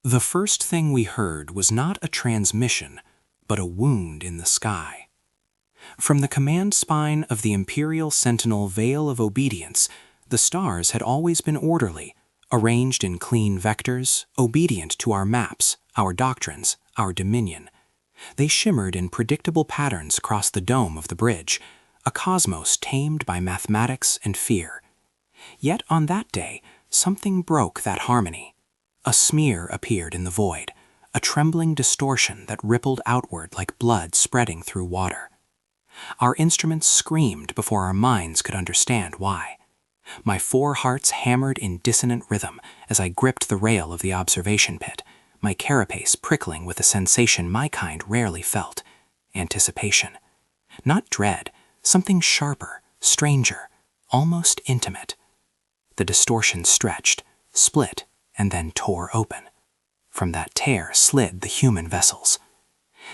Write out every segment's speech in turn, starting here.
The first thing we heard was not a transmission, but a wound in the sky. From the command spine of the Imperial Sentinel Veil of Obedience, the stars had always been orderly, arranged in clean vectors, obedient to our maps, our doctrines, our dominion. They shimmered in predictable patterns across the dome of the bridge, a cosmos tamed by mathematics and fear. Yet on that day, something broke that harmony. A smear appeared in the void, a trembling distortion that rippled outward like blood spreading through water. Our instruments screamed before our minds could understand why. My 4 hearts hammered in dissonant rhythm as I gripped the rail of the observation pit, my carapace prickling with a sensation my kind rarely felt: anticipation. Not dread, something sharper, stranger, almost intimate. The distortion stretched, split, and then tore open. From that tear slid the human vessels.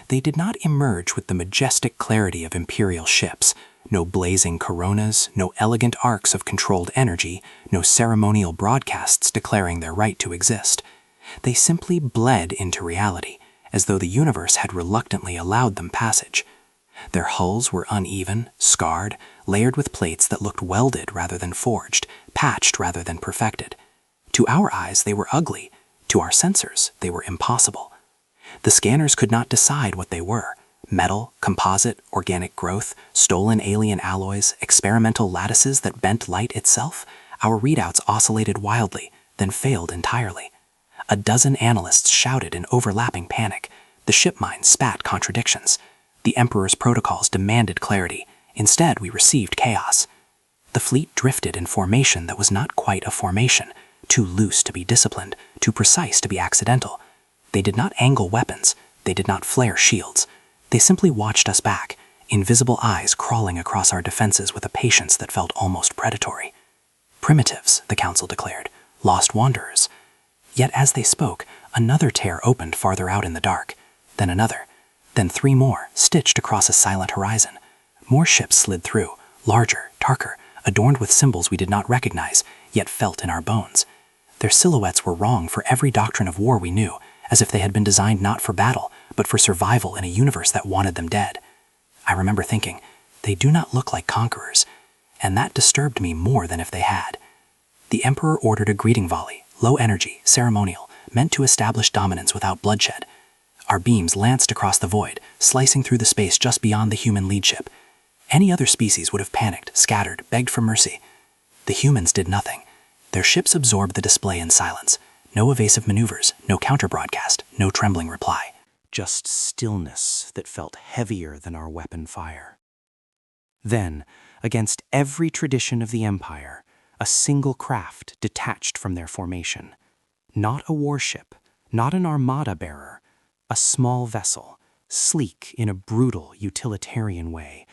They did not emerge with the majestic clarity of Imperial ships, no blazing coronas, no elegant arcs of controlled energy, no ceremonial broadcasts declaring their right to exist. They simply bled into reality, as though the universe had reluctantly allowed them passage. Their hulls were uneven, scarred, layered with plates that looked welded rather than forged, patched rather than perfected. To our eyes, they were ugly. To our sensors, they were impossible. The scanners could not decide what they were: metal, composite, organic growth, stolen alien alloys, experimental lattices that bent light itself. Our readouts oscillated wildly, then failed entirely. A dozen analysts shouted in overlapping panic. The ship minds spat contradictions. The Emperor's protocols demanded clarity. Instead, we received chaos. The fleet drifted in formation that was not quite a formation, too loose to be disciplined, too precise to be accidental. They did not angle weapons. They did not flare shields. They simply watched us back, invisible eyes crawling across our defenses with a patience that felt almost predatory. Primitives, the Council declared, lost wanderers. Yet as they spoke, another tear opened farther out in the dark, then another, then 3 more, stitched across a silent horizon. More ships slid through, larger, darker, adorned with symbols we did not recognize, yet felt in our bones. Their silhouettes were wrong for every doctrine of war we knew, as if they had been designed not for battle, but for survival in a universe that wanted them dead. I remember thinking, they do not look like conquerors, and that disturbed me more than if they had. The Emperor ordered a greeting volley, low energy, ceremonial, meant to establish dominance without bloodshed. Our beams lanced across the void, slicing through the space just beyond the human lead ship. Any other species would have panicked, scattered, begged for mercy. The humans did nothing. Their ships absorbed the display in silence. No evasive maneuvers, no counter-broadcast, no trembling reply. Just stillness that felt heavier than our weapon fire. Then, against every tradition of the Empire, a single craft detached from their formation. Not a warship, not an armada bearer, a small vessel, sleek in a brutal utilitarian way,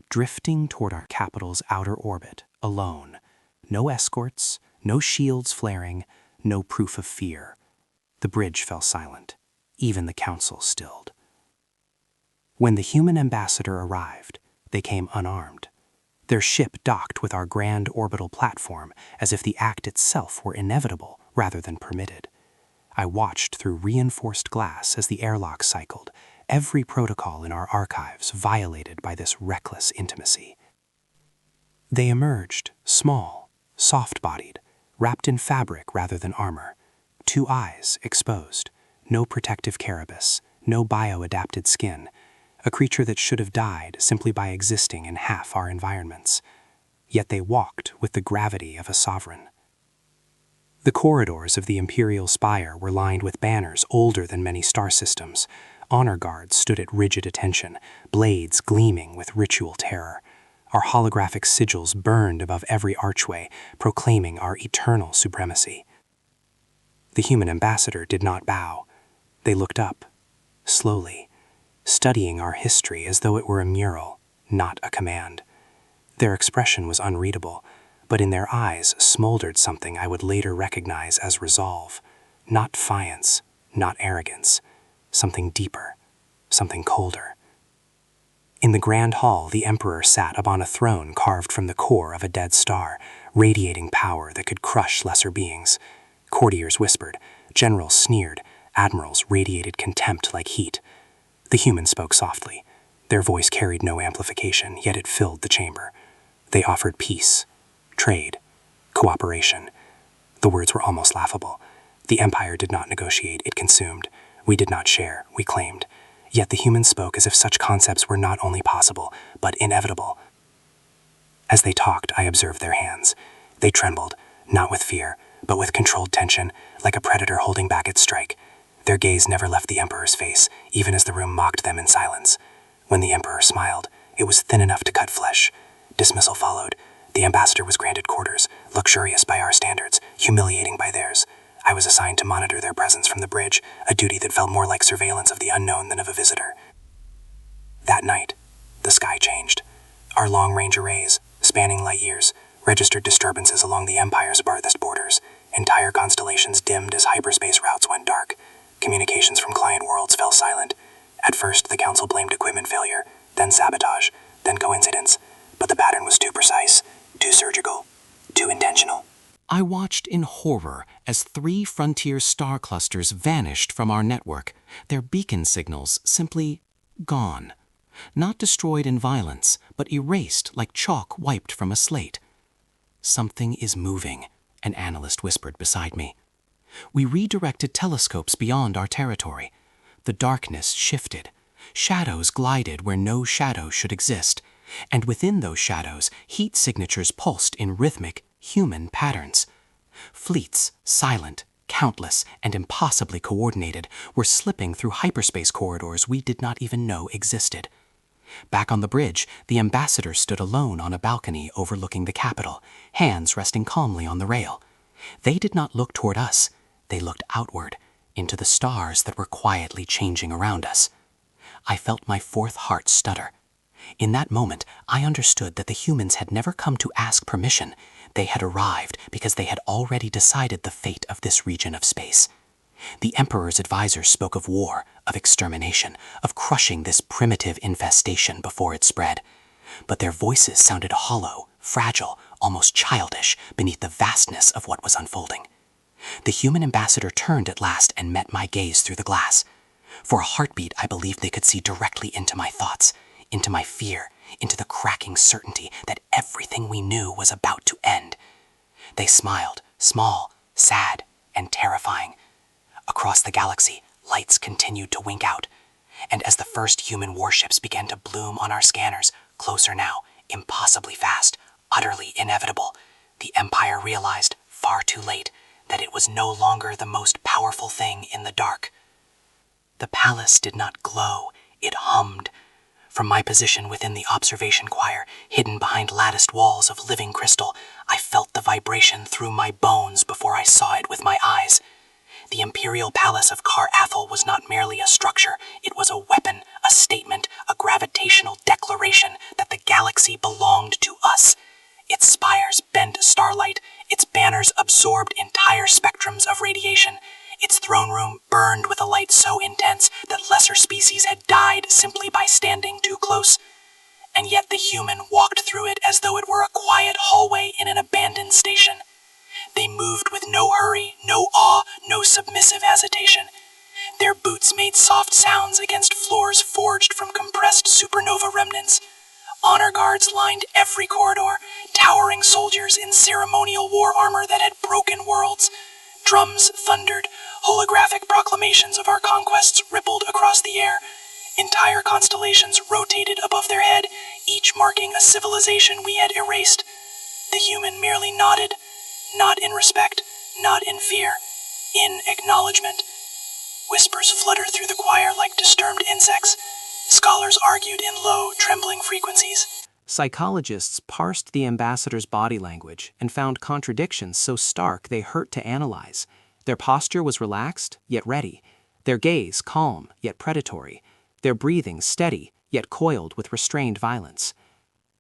drifting toward our capital's outer orbit, alone. No escorts, no shields flaring, no proof of fear. The bridge fell silent. Even the Council stilled. When the human ambassador arrived, they came unarmed. Their ship docked with our grand orbital platform as if the act itself were inevitable rather than permitted. I watched through reinforced glass as the airlock cycled, every protocol in our archives violated by this reckless intimacy. They emerged, small, soft-bodied, wrapped in fabric rather than armor, 2 eyes exposed, no protective carapace, no bio-adapted skin, a creature that should have died simply by existing in half our environments. Yet they walked with the gravity of a sovereign. The corridors of the Imperial Spire were lined with banners older than many star systems. Honor guards stood at rigid attention, blades gleaming with ritual terror. Our holographic sigils burned above every archway, proclaiming our eternal supremacy. The human ambassador did not bow. They looked up, slowly, studying our history as though it were a mural, not a command. Their expression was unreadable, but in their eyes smoldered something I would later recognize as resolve, not defiance, not arrogance, something deeper, something colder. In the grand hall, the Emperor sat upon a throne carved from the core of a dead star, radiating power that could crush lesser beings. Courtiers whispered, generals sneered, Admirals radiated contempt like heat. The humans spoke softly. Their voice carried no amplification, yet it filled the chamber. They offered peace, trade, cooperation. The words were almost laughable. The Empire did not negotiate, it consumed. We did not share, we claimed. Yet the humans spoke as if such concepts were not only possible, but inevitable. As they talked, I observed their hands. They trembled, not with fear, but with controlled tension, like a predator holding back its strike. Their gaze never left the Emperor's face, even as the room mocked them in silence. When the Emperor smiled, it was thin enough to cut flesh. Dismissal followed. The ambassador was granted quarters, luxurious by our standards, humiliating by theirs. I was assigned to monitor their presence from the bridge, a duty that felt more like surveillance of the unknown than of a visitor. That night, the sky changed. Our long-range arrays, spanning light years, registered disturbances along the Empire's farthest borders. Entire constellations dimmed as hyperspace routes went dark. Communications from client worlds fell silent. At first, the Council blamed equipment failure, then sabotage, then coincidence. But the pattern was too precise, too surgical, too intentional. I watched in horror as 3 frontier star clusters vanished from our network, their beacon signals simply gone. Not destroyed in violence, but erased like chalk wiped from a slate. "Something is moving," an analyst whispered beside me. We redirected telescopes beyond our territory. The darkness shifted. Shadows glided where no shadow should exist, and within those shadows, heat signatures pulsed in rhythmic, human patterns. Fleets, silent, countless, and impossibly coordinated, were slipping through hyperspace corridors we did not even know existed. Back on the bridge, the ambassador stood alone on a balcony overlooking the capital, hands resting calmly on the rail. They did not look toward us. They looked outward, into the stars that were quietly changing around us. I felt my 4th heart stutter. In that moment, I understood that the humans had never come to ask permission. They had arrived because they had already decided the fate of this region of space. The Emperor's advisors spoke of war, of extermination, of crushing this primitive infestation before it spread. But their voices sounded hollow, fragile, almost childish beneath the vastness of what was unfolding. The human ambassador turned at last and met my gaze through the glass. For a heartbeat, I believed they could see directly into my thoughts, into my fear, into the cracking certainty that everything we knew was about to end. They smiled, small, sad, and terrifying. Across the galaxy, lights continued to wink out. And as the first human warships began to bloom on our scanners, closer now, impossibly fast, utterly inevitable, the Empire realized, far too late, that it was no longer the most powerful thing in the dark. The palace did not glow, it hummed. From my position within the observation choir, hidden behind latticed walls of living crystal, I felt the vibration through my bones before I saw it with my eyes. The imperial palace of Kar Athel was not merely a structure, it was a weapon, a statement, a gravitational declaration that the galaxy belonged to us. Its spires bent starlight, its banners absorbed entire spectrums of radiation. Its throne room burned with a light so intense that lesser species had died simply by standing too close. And yet the human walked through it as though it were a quiet hallway in an abandoned station. They moved with no hurry, no awe, no submissive hesitation. Their boots made soft sounds against floors forged from compressed supernova remnants. Honor guards lined every corridor, towering soldiers in ceremonial war armor that had broken worlds. Drums thundered, holographic proclamations of our conquests rippled across the air. Entire constellations rotated above their head, each marking a civilization we had erased. The human merely nodded, not in respect, not in fear, in acknowledgement. Whispers fluttered through the choir like disturbed insects. Scholars argued in low, trembling frequencies. Psychologists parsed the ambassador's body language and found contradictions so stark they hurt to analyze. Their posture was relaxed, yet ready. Their gaze calm, yet predatory. Their breathing steady, yet coiled with restrained violence.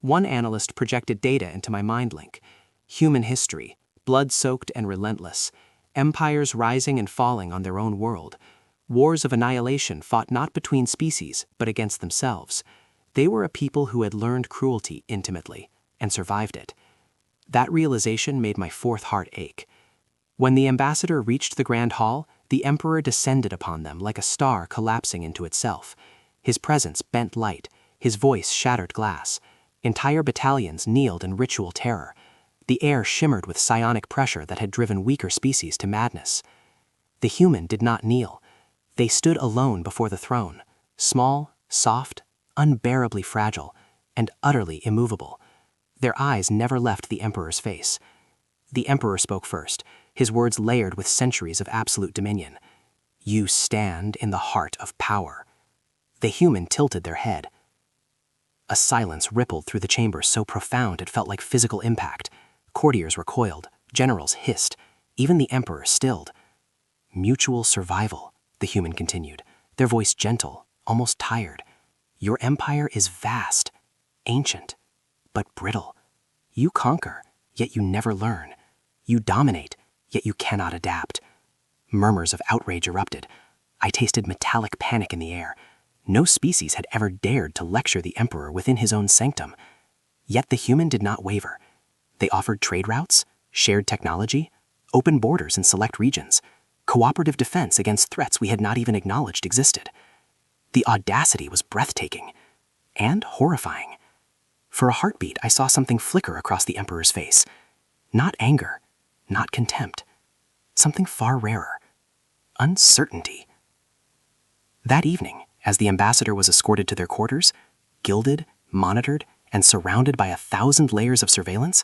One analyst projected data into my mind link. Human history, blood-soaked and relentless. Empires rising and falling on their own world. Wars of annihilation fought not between species, but against themselves. They were a people who had learned cruelty intimately, and survived it. That realization made my 4th heart ache. When the ambassador reached the Grand Hall, The Emperor descended upon them like a star collapsing into itself. His presence bent light, his voice shattered glass. Entire battalions kneeled in ritual terror. The air shimmered with psionic pressure that had driven weaker species to madness. The human did not kneel. They stood alone before the throne, small, soft, unbearably fragile, and utterly immovable. Their eyes never left the Emperor's face. The Emperor spoke first, his words layered with centuries of absolute dominion. "You stand in the heart of power." The human tilted their head. A silence rippled through the chamber so profound it felt like physical impact. Courtiers recoiled, generals hissed, even the Emperor stilled. "Mutual survival," the human continued, their voice gentle, almost tired. "Your empire is vast, ancient, but brittle. You conquer, yet you never learn. You dominate, yet you cannot adapt." Murmurs of outrage erupted. I tasted metallic panic in the air. No species had ever dared to lecture the Emperor within his own sanctum. Yet the human did not waver. They offered trade routes, shared technology, open borders in select regions, cooperative defense against threats we had not even acknowledged existed. The audacity was breathtaking and horrifying. For a heartbeat, I saw something flicker across the Emperor's face. Not anger, not contempt. Something far rarer. Uncertainty. That evening, as the ambassador was escorted to their quarters, gilded, monitored, and surrounded by 1,000 layers of surveillance,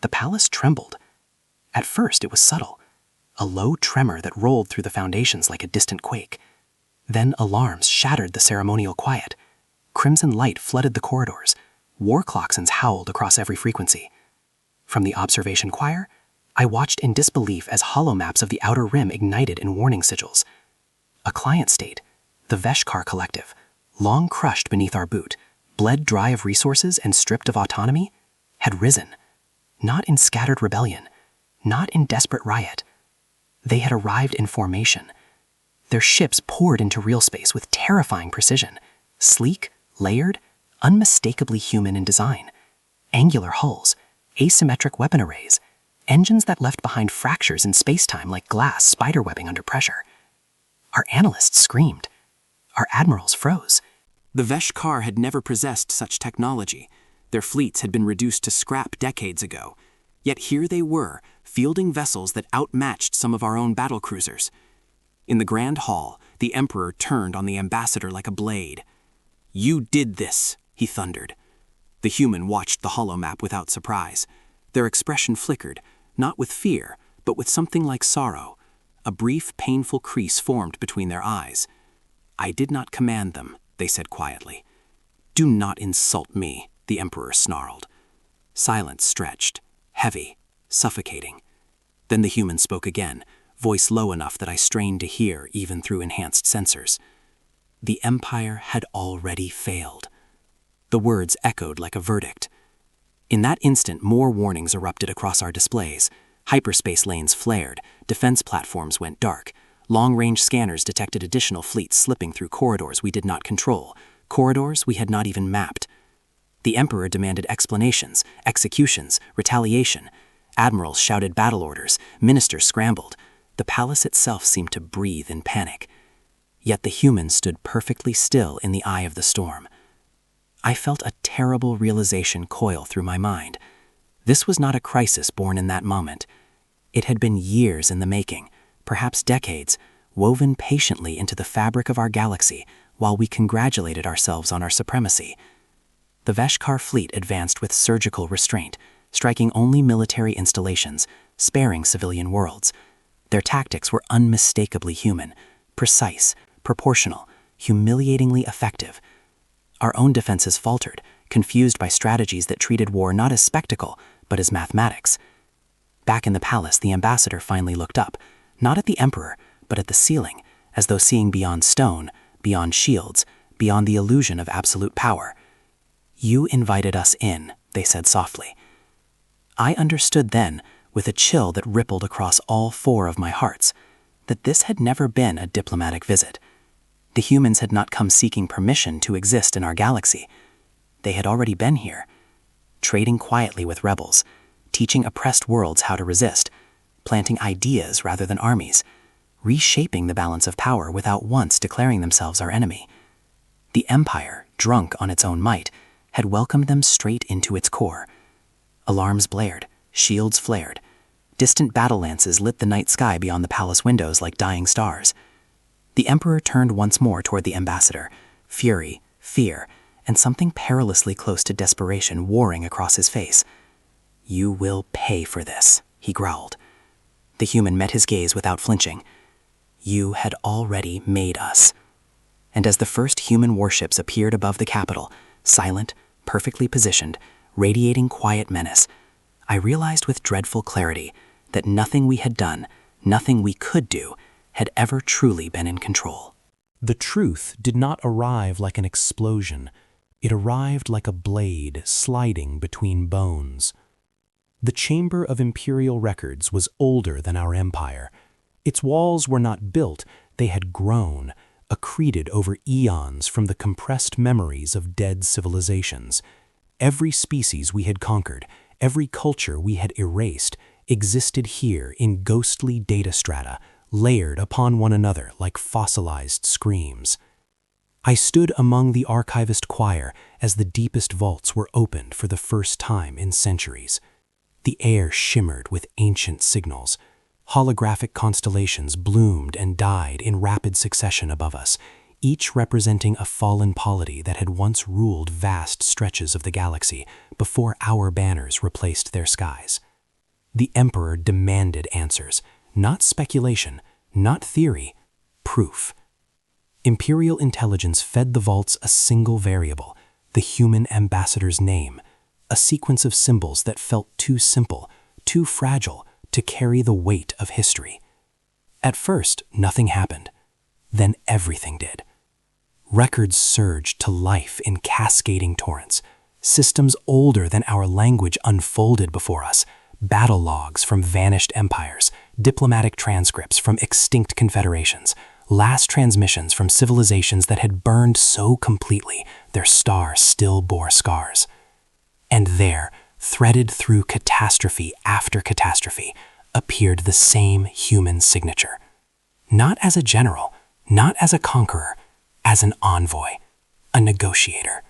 the palace trembled. At first, it was subtle, a low tremor that rolled through the foundations like a distant quake. Then alarms shattered the ceremonial quiet. Crimson light flooded the corridors. War klaxons howled across every frequency. From the observation choir, I watched in disbelief as holomaps of the outer rim ignited in warning sigils. A client state, the Veshkar Collective, long crushed beneath our boot, bled dry of resources and stripped of autonomy, had risen. Not in scattered rebellion, not in desperate riot. They had arrived in formation. Their ships poured into real space with terrifying precision, sleek, layered, unmistakably human in design. Angular hulls, asymmetric weapon arrays, engines that left behind fractures in space-time like glass spiderwebbing under pressure. Our analysts screamed. Our admirals froze. The Veshkar had never possessed such technology. Their fleets had been reduced to scrap decades ago. Yet here they were, fielding vessels that outmatched some of our own battlecruisers. In the grand hall, the Emperor turned on the ambassador like a blade. "You did this," he thundered. The human watched the holomap without surprise. Their expression flickered, not with fear, but with something like sorrow. A brief, painful crease formed between their eyes. "I did not command them," they said quietly. "Do not insult me," the Emperor snarled. Silence stretched, heavy, suffocating. Then the human spoke again, voice low enough that I strained to hear even through enhanced sensors. The Empire had already failed. The words echoed like a verdict. In that instant, more warnings erupted across our displays. Hyperspace lanes flared, defense platforms went dark. Long-range scanners detected additional fleets slipping through corridors we did not control, corridors we had not even mapped. The Emperor demanded explanations, executions, retaliation. Admirals shouted battle orders, ministers scrambled. The palace itself seemed to breathe in panic. Yet the human stood perfectly still in the eye of the storm. I felt a terrible realization coil through my mind. This was not a crisis born in that moment. It had been years in the making, perhaps decades, woven patiently into the fabric of our galaxy while we congratulated ourselves on our supremacy. The Veshkar fleet advanced with surgical restraint, striking only military installations, sparing civilian worlds. Their tactics were unmistakably human, precise, proportional, humiliatingly effective. Our own defenses faltered, confused by strategies that treated war not as spectacle, but as mathematics. Back in the palace, the ambassador finally looked up, not at the Emperor, but at the ceiling, as though seeing beyond stone, beyond shields, beyond the illusion of absolute power. "You invited us in," they said softly. I understood then, with a chill that rippled across all four of my hearts, that this had never been a diplomatic visit. The humans had not come seeking permission to exist in our galaxy. They had already been here, trading quietly with rebels, teaching oppressed worlds how to resist, planting ideas rather than armies, reshaping the balance of power without once declaring themselves our enemy. The Empire, drunk on its own might, had welcomed them straight into its core. Alarms blared, shields flared. Distant battle lances lit the night sky beyond the palace windows like dying stars. The Emperor turned once more toward the ambassador, fury, fear, and something perilously close to desperation warring across his face. "You will pay for this," he growled. The human met his gaze without flinching. "You had already made us." And as the first human warships appeared above the capital, silent, perfectly positioned, radiating quiet menace, I realized with dreadful clarity that nothing we had done, nothing we could do, had ever truly been in control. The truth did not arrive like an explosion. It arrived like a blade sliding between bones. The Chamber of Imperial Records was older than our empire. Its walls were not built, they had grown, accreted over eons from the compressed memories of dead civilizations. Every species we had conquered, every culture we had erased, existed here in ghostly data strata, layered upon one another like fossilized screams. I stood among the archivist choir as the deepest vaults were opened for the first time in centuries. The air shimmered with ancient signals. Holographic constellations bloomed and died in rapid succession above us, each representing a fallen polity that had once ruled vast stretches of the galaxy before our banners replaced their skies. The Emperor demanded answers, not speculation, not theory, proof. Imperial intelligence fed the vaults a single variable, the human ambassador's name, a sequence of symbols that felt too simple, too fragile to carry the weight of history. At first, nothing happened. Then everything did. Records surged to life in cascading torrents. Systems older than our language unfolded before us, battle logs from vanished empires, diplomatic transcripts from extinct confederations, last transmissions from civilizations that had burned so completely their stars still bore scars. And there, threaded through catastrophe after catastrophe, appeared the same human signature. Not as a general, not as a conqueror, as an envoy, a negotiator.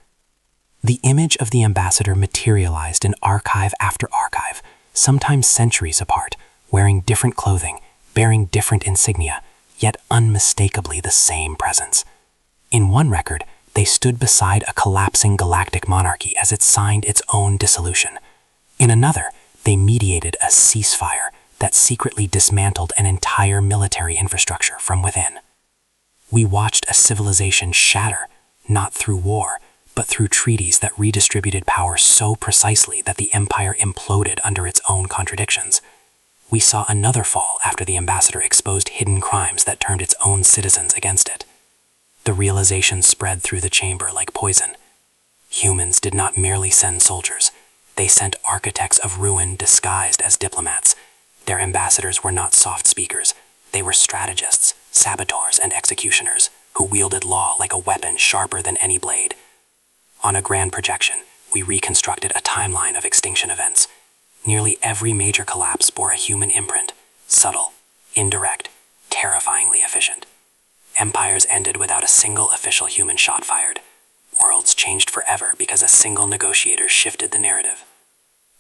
The image of the ambassador materialized in archive after archive, sometimes centuries apart, wearing different clothing, bearing different insignia, yet unmistakably the same presence. In one record, they stood beside a collapsing galactic monarchy as it signed its own dissolution. In another, they mediated a ceasefire that secretly dismantled an entire military infrastructure from within. We watched a civilization shatter, not through war, but through treaties that redistributed power so precisely that the empire imploded under its own contradictions. We saw another fall after the ambassador exposed hidden crimes that turned its own citizens against it. The realization spread through the chamber like poison. Humans did not merely send soldiers. They sent architects of ruin disguised as diplomats. Their ambassadors were not soft speakers. They were strategists, saboteurs, and executioners who wielded law like a weapon sharper than any blade. On a grand projection, we reconstructed a timeline of extinction events. Nearly every major collapse bore a human imprint, subtle, indirect, terrifyingly efficient. Empires ended without a single official human shot fired. Worlds changed forever because a single negotiator shifted the narrative.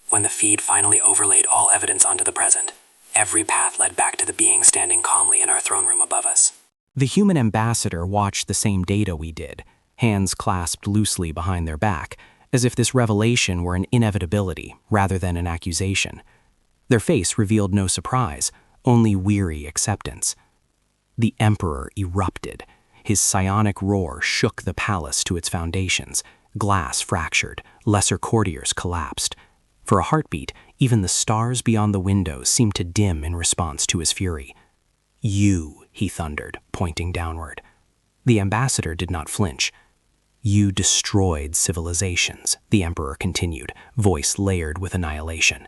When the feed finally overlaid all evidence onto the present, every path led back to the being standing calmly in our throne room above us. The human ambassador watched the same data we did, hands clasped loosely behind their back, as if this revelation were an inevitability rather than an accusation. Their face revealed no surprise, only weary acceptance. The Emperor erupted. His psionic roar shook the palace to its foundations. Glass fractured, lesser courtiers collapsed. For a heartbeat, even the stars beyond the windows seemed to dim in response to his fury. "You," he thundered, pointing downward. The ambassador did not flinch. "You destroyed civilizations," the Emperor continued, voice layered with annihilation.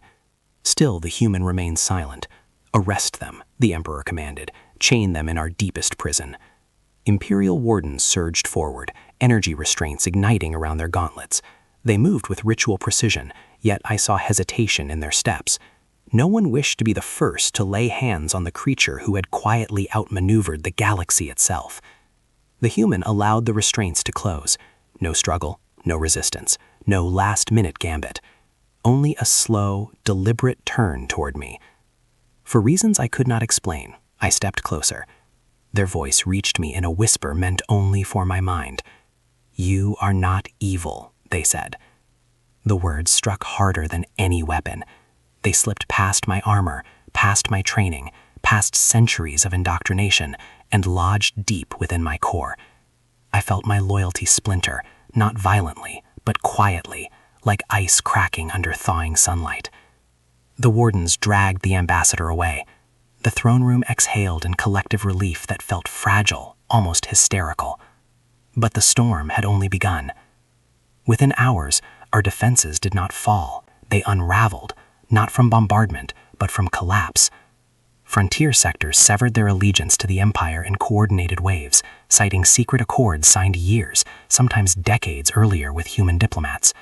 Still, the human remained silent. "Arrest them," the Emperor commanded. "Chain them in our deepest prison." Imperial wardens surged forward, energy restraints igniting around their gauntlets. They moved with ritual precision, yet I saw hesitation in their steps. No one wished to be the first to lay hands on the creature who had quietly outmaneuvered the galaxy itself. The human allowed the restraints to close. No struggle, no resistance, no last-minute gambit. Only a slow, deliberate turn toward me. For reasons I could not explain, I stepped closer. Their voice reached me in a whisper meant only for my mind. "You are not evil," they said. The words struck harder than any weapon. They slipped past my armor, past my training, past centuries of indoctrination, and lodged deep within my core. I felt my loyalty splinter, not violently, but quietly, like ice cracking under thawing sunlight. The wardens dragged the ambassador away. The throne room exhaled in collective relief that felt fragile, almost hysterical. But the storm had only begun. Within hours, our defenses did not fall. They unraveled, not from bombardment, but from collapse. Frontier sectors severed their allegiance to the Empire in coordinated waves, citing secret accords signed years, sometimes decades earlier with human diplomats.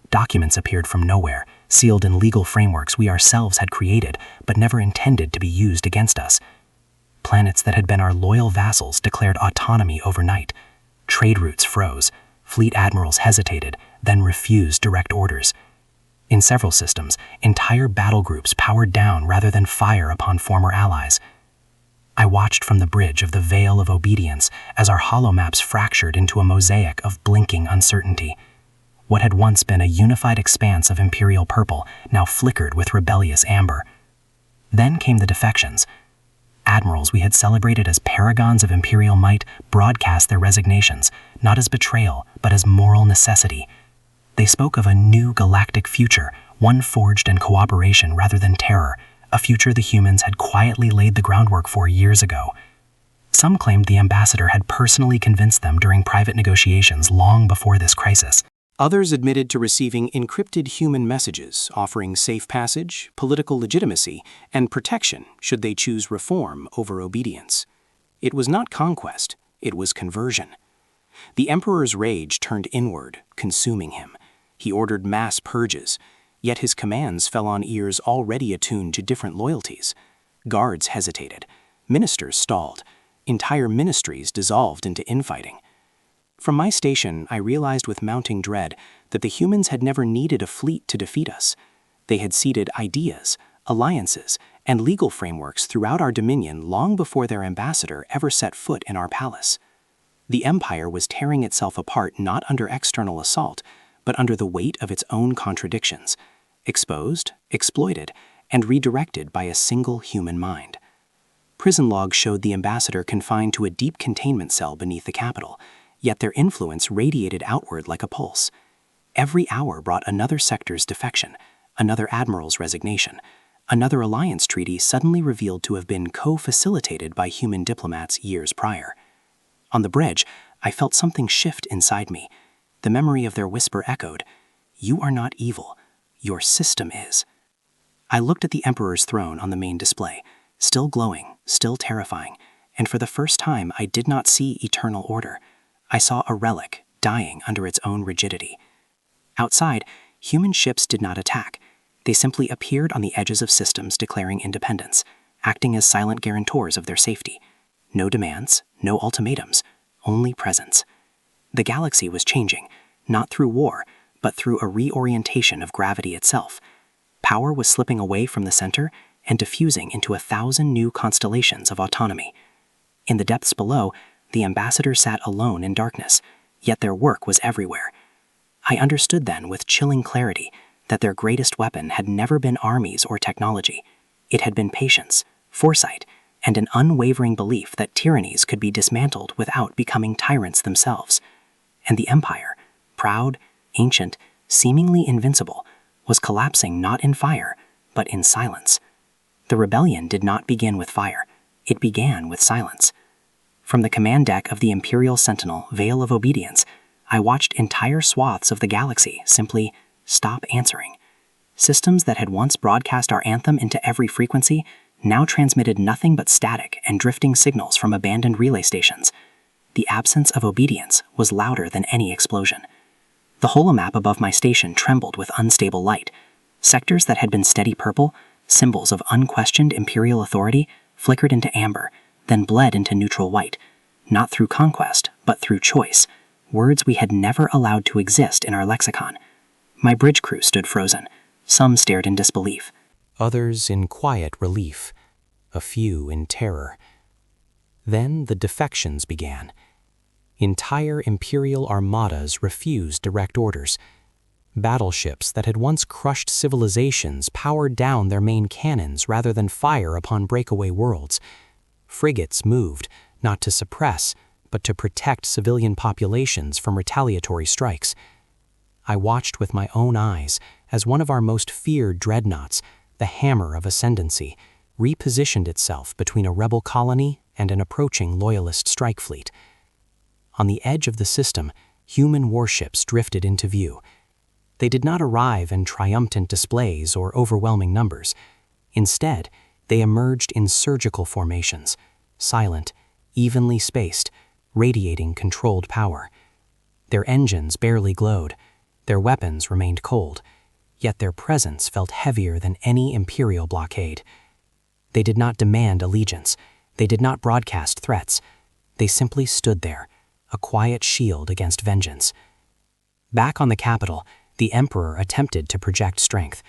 Documents appeared from nowhere, sealed in legal frameworks we ourselves had created, but never intended to be used against us. Planets that had been our loyal vassals declared autonomy overnight. Trade routes froze. Fleet admirals hesitated, then refused direct orders. In several systems, entire battle groups powered down rather than fire upon former allies. I watched from the bridge of the Veil of Obedience as our holomaps fractured into a mosaic of blinking uncertainty. What had once been a unified expanse of imperial purple now flickered with rebellious amber. Then came the defections. Admirals we had celebrated as paragons of imperial might broadcast their resignations, not as betrayal, but as moral necessity. They spoke of a new galactic future, one forged in cooperation rather than terror, a future the humans had quietly laid the groundwork for years ago. Some claimed the ambassador had personally convinced them during private negotiations long before this crisis. Others admitted to receiving encrypted human messages offering safe passage, political legitimacy, and protection should they choose reform over obedience. It was not conquest, it was conversion. The emperor's rage turned inward, consuming him. He ordered mass purges, yet his commands fell on ears already attuned to different loyalties. Guards hesitated, ministers stalled, entire ministries dissolved into infighting. From my station, I realized with mounting dread that the humans had never needed a fleet to defeat us. They had seeded ideas, alliances, and legal frameworks throughout our dominion long before their ambassador ever set foot in our palace. The empire was tearing itself apart not under external assault, but under the weight of its own contradictions, exposed, exploited, and redirected by a single human mind. Prison logs showed the ambassador confined to a deep containment cell beneath the capital, yet their influence radiated outward like a pulse. Every hour brought another sector's defection, another admiral's resignation, another alliance treaty suddenly revealed to have been co-facilitated by human diplomats years prior. On the bridge, I felt something shift inside me. The memory of their whisper echoed, "You are not evil, your system is." I looked at the Emperor's throne on the main display, still glowing, still terrifying, and for the first time I did not see eternal order. I saw a relic dying under its own rigidity. Outside, human ships did not attack. They simply appeared on the edges of systems declaring independence, acting as silent guarantors of their safety. No demands, no ultimatums, only presence. The galaxy was changing, not through war, but through a reorientation of gravity itself. Power was slipping away from the center and diffusing into 1,000 new constellations of autonomy. In the depths below, the ambassador sat alone in darkness, yet their work was everywhere. I understood then with chilling clarity that their greatest weapon had never been armies or technology. It had been patience, foresight, and an unwavering belief that tyrannies could be dismantled without becoming tyrants themselves. And the empire, proud, ancient, seemingly invincible, was collapsing not in fire, but in silence. The rebellion did not begin with fire. It began with silence. From the command deck of the Imperial Sentinel, Veil of Obedience, I watched entire swaths of the galaxy simply stop answering. Systems that had once broadcast our anthem into every frequency now transmitted nothing but static and drifting signals from abandoned relay stations. The absence of obedience was louder than any explosion. The holomap above my station trembled with unstable light. Sectors that had been steady purple Symbols of unquestioned imperial authority flickered into amber, then bled into neutral white, not through conquest, but through choice, words we had never allowed to exist in our lexicon. My bridge crew stood frozen. Some stared in disbelief. Others in quiet relief, a few in terror. Then the defections began. Entire imperial armadas refused direct orders. Battleships that had once crushed civilizations powered down their main cannons rather than fire upon breakaway worlds. Frigates moved, not to suppress, but to protect civilian populations from retaliatory strikes. I watched with my own eyes as one of our most feared dreadnoughts, the Hammer of Ascendancy, repositioned itself between a rebel colony and an approaching loyalist strike fleet. On the edge of the system, human warships drifted into view. They did not arrive in triumphant displays or overwhelming numbers. Instead, they emerged in surgical formations, silent, evenly spaced, radiating controlled power. Their engines barely glowed. Their weapons remained cold, yet their presence felt heavier than any imperial blockade. They did not demand allegiance. They did not broadcast threats. They simply stood there, a quiet shield against vengeance. Back on the capital, the Emperor attempted to project strength.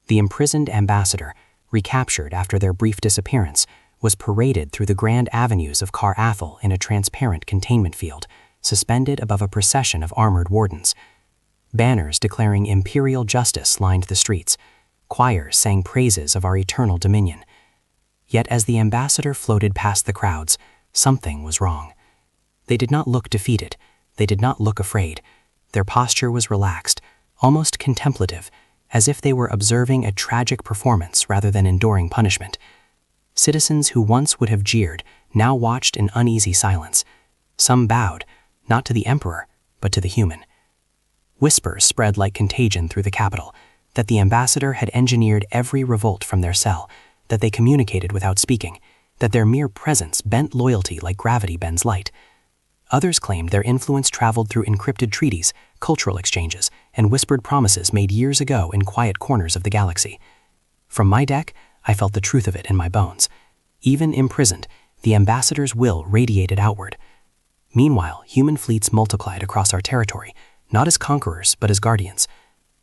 The imprisoned ambassador, recaptured after their brief disappearance, was paraded through the grand avenues of Car Athel in a transparent containment field, suspended above a procession of armored wardens. Banners declaring imperial justice lined the streets. Choirs sang praises of our eternal dominion. Yet as the ambassador floated past the crowds, something was wrong. They did not look defeated. They did not look afraid. Their posture was relaxed, almost contemplative, as if they were observing a tragic performance rather than enduring punishment. Citizens who once would have jeered now watched in uneasy silence. Some bowed, not to the emperor, but to the human. Whispers spread like contagion through the capital, that the ambassador had engineered every revolt from their cell, that they communicated without speaking, that their mere presence bent loyalty like gravity bends light. Others claimed their influence traveled through encrypted treaties, cultural exchanges, and whispered promises made years ago in quiet corners of the galaxy. From my deck, I felt the truth of it in my bones. Even imprisoned, the ambassador's will radiated outward. Meanwhile, human fleets multiplied across our territory, not as conquerors, but as guardians.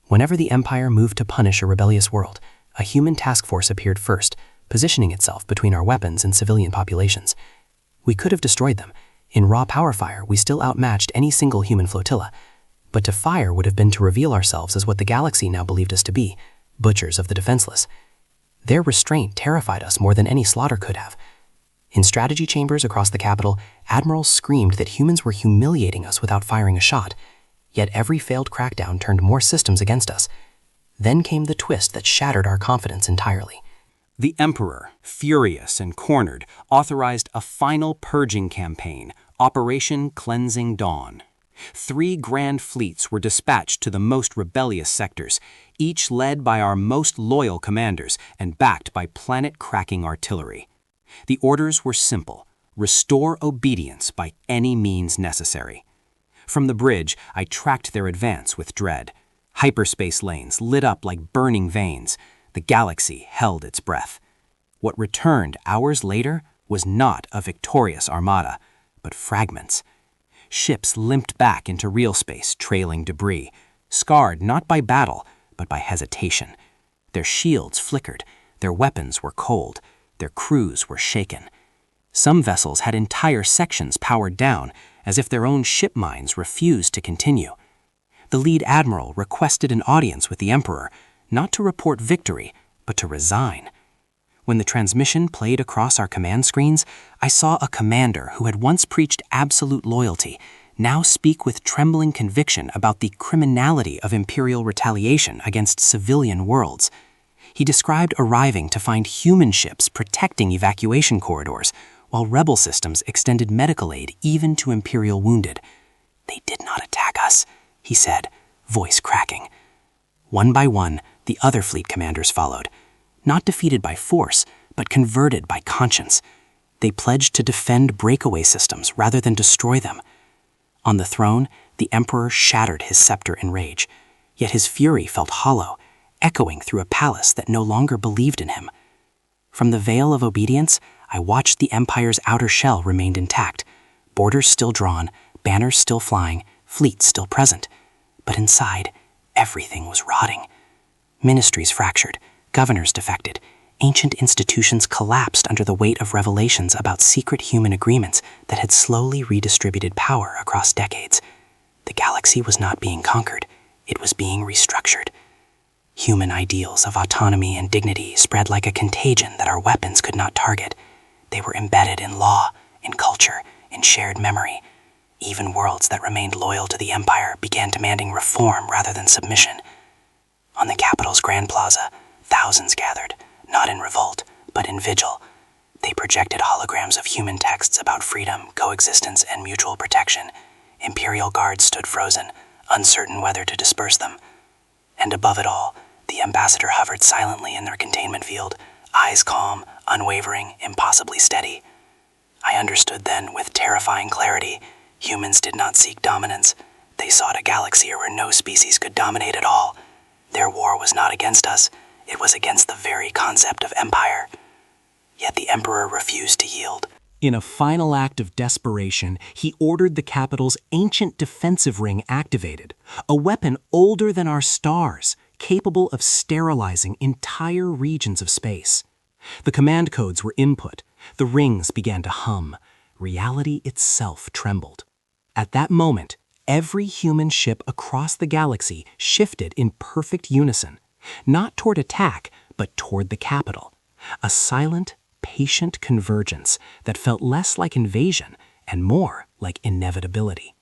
Whenever the Empire moved to punish a rebellious world, a human task force appeared first, positioning itself between our weapons and civilian populations. We could have destroyed them. In raw power fire, we still outmatched any single human flotilla. But to fire would have been to reveal ourselves as what the galaxy now believed us to be, butchers of the defenseless. Their restraint terrified us more than any slaughter could have. In strategy chambers across the capital, admirals screamed that humans were humiliating us without firing a shot. Yet every failed crackdown turned more systems against us. Then came the twist that shattered our confidence entirely. The Emperor, furious and cornered, authorized a final purging campaign, Operation Cleansing Dawn. 3 grand fleets were dispatched to the most rebellious sectors, each led by our most loyal commanders and backed by planet-cracking artillery. The orders were simple: restore obedience by any means necessary. From the bridge, I tracked their advance with dread. Hyperspace lanes lit up like burning veins. The galaxy held its breath. What returned hours later was not a victorious armada, but fragments. Ships limped back into real space, trailing debris, scarred not by battle, but by hesitation. Their shields flickered, their weapons were cold, their crews were shaken. Some vessels had entire sections powered down, as if their own ship minds refused to continue. The lead admiral requested an audience with the Emperor, not to report victory, but to resign. When the transmission played across our command screens, I saw a commander who had once preached absolute loyalty now speak with trembling conviction about the criminality of imperial retaliation against civilian worlds. He described arriving to find human ships protecting evacuation corridors, while rebel systems extended medical aid even to imperial wounded. "They did not attack us," he said, voice cracking. One by one, the other fleet commanders followed, not defeated by force, but converted by conscience. They pledged to defend breakaway systems rather than destroy them. On the throne, the Emperor shattered his scepter in rage, yet his fury felt hollow, echoing through a palace that no longer believed in him. From the veil of obedience, I watched the Empire's outer shell remained intact, borders still drawn, banners still flying, fleets still present. But inside, everything was rotting. Ministries fractured, governors defected, ancient institutions collapsed under the weight of revelations about secret human agreements that had slowly redistributed power across decades. The galaxy was not being conquered, it was being restructured. Human ideals of autonomy and dignity spread like a contagion that our weapons could not target. They were embedded in law, in culture, in shared memory. Even worlds that remained loyal to the Empire began demanding reform rather than submission. On the capital's Grand Plaza, thousands gathered, not in revolt, but in vigil. They projected holograms of human texts about freedom, coexistence, and mutual protection. Imperial guards stood frozen, uncertain whether to disperse them. And above it all, the ambassador hovered silently in their containment field, eyes calm, unwavering, impossibly steady. I understood then, with terrifying clarity, humans did not seek dominance. They sought a galaxy where no species could dominate at all. Their war was not against us, it was against the very concept of empire. Yet the Emperor refused to yield. In a final act of desperation, he ordered the capital's ancient defensive ring activated, a weapon older than our stars, capable of sterilizing entire regions of space. The command codes were input. The rings began to hum. Reality itself trembled. At that moment, every human ship across the galaxy shifted in perfect unison, not toward attack, but toward the capital. A silent, patient convergence that felt less like invasion and more like inevitability.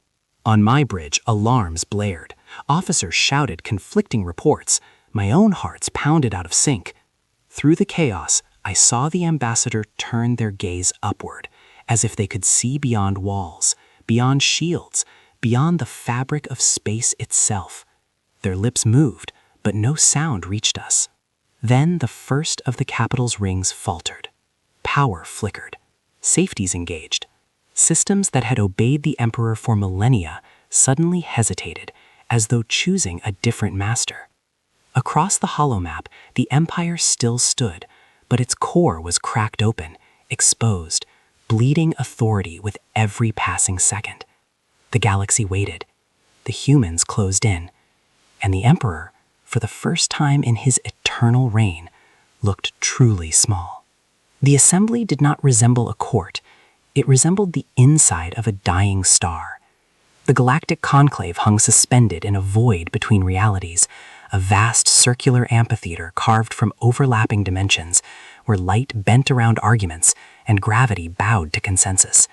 On my bridge, alarms blared. Officers shouted conflicting reports. My own hearts pounded out of sync. Through the chaos, I saw the ambassador turn their gaze upward, as if they could see beyond walls, beyond shields, beyond the fabric of space itself. Their lips moved, but no sound reached us. Then the first of the capital's rings faltered. Power flickered. Safeties engaged. Systems that had obeyed the Emperor for millennia suddenly hesitated, as though choosing a different master. Across the holomap, the Empire still stood, but its core was cracked open, exposed, bleeding authority with every passing second. The galaxy waited. The humans closed in. And the Emperor, for the first time in his eternal reign, looked truly small. The assembly did not resemble a court. It resembled the inside of a dying star. The galactic conclave hung suspended in a void between realities, a vast circular amphitheater carved from overlapping dimensions, where light bent around arguments and gravity bowed to consensus.